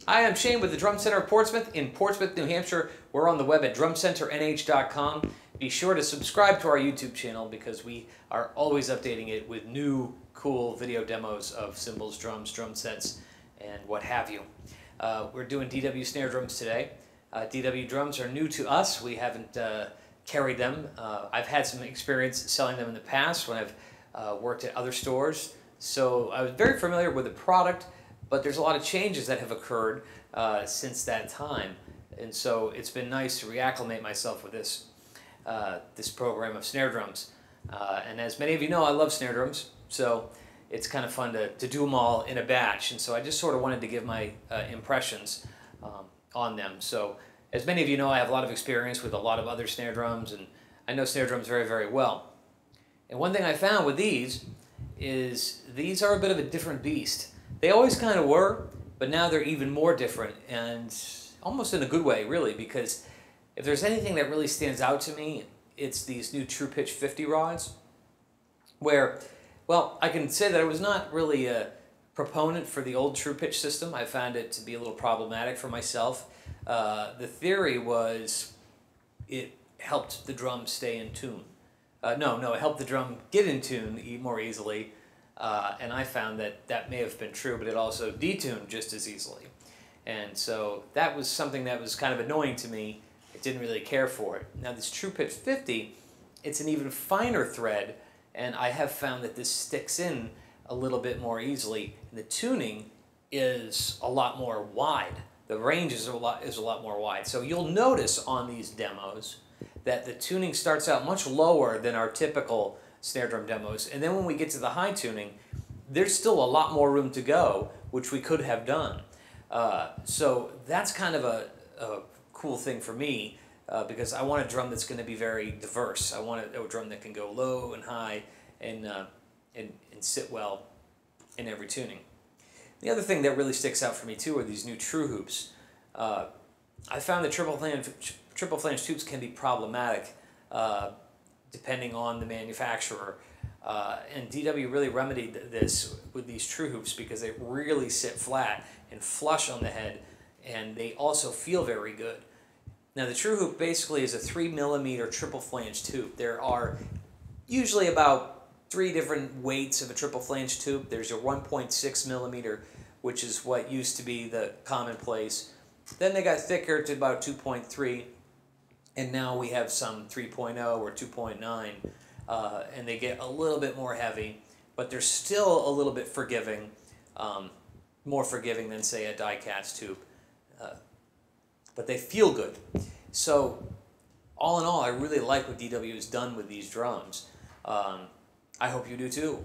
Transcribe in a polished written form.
Hi, I'm Shane with the Drum Center of Portsmouth in Portsmouth, New Hampshire. We're on the web at drumcenternh.com. Be sure to subscribe to our YouTube channel because we are always updating it with new, cool video demos of cymbals, drums, drum sets, and what have you. We're doing DW snare drums today. DW drums are new to us. We haven't carried them. I've had some experience selling them in the past when I've worked at other stores. So I was very familiar with the product, but there's a lot of changes that have occurred since that time. And so it's been nice to reacclimate myself with this, this program of snare drums. And as many of you know, I love snare drums, so it's kind of fun to do them all in a batch. And so I just sort of wanted to give my impressions on them. So as many of you know, I have a lot of experience with a lot of other snare drums, and I know snare drums very, very well. And one thing I found with these is these are a bit of a different beast. They always kind of were, but now they're even more different, and almost in a good way, really, because if there's anything that really stands out to me, it's these new True Pitch 50 rods, where, well, I can say that I was not really a proponent for the old True Pitch system. I found it to be a little problematic for myself. The theory was it helped the drum stay in tune. No, it helped the drum get in tune more easily. And I found that that may have been true, but it also detuned just as easily. And so that was something that was kind of annoying to me. I didn't really care for it. Now this True Pitch 50, it's an even finer thread, and I have found that this sticks in a little bit more easily. And the tuning is a lot more wide. The range is a lot more wide. So you'll notice on these demos that the tuning starts out much lower than our typical snare drum demos, and then when we get to the high tuning, there's still a lot more room to go, which we could have done. So that's kind of a cool thing for me, because I want a drum that's going to be very diverse. I want a drum that can go low and high and sit well in every tuning. The other thing that really sticks out for me too are these new True Hoops. I found that triple flange tubes can be problematic depending on the manufacturer. And DW really remedied this with these True Hoops because they really sit flat and flush on the head, and they also feel very good. Now the True Hoop basically is a 3mm triple flange tube. There are usually about 3 different weights of a triple flange tube. There's your 1.6mm, which is what used to be the commonplace. Then they got thicker to about 2.3. And now we have some 3.0 or 2.9, and they get a little bit more heavy, but they're still a little bit forgiving, more forgiving than, say, a die-cast tube. But they feel good. So, all in all, I really like what DW has done with these drums. I hope you do too.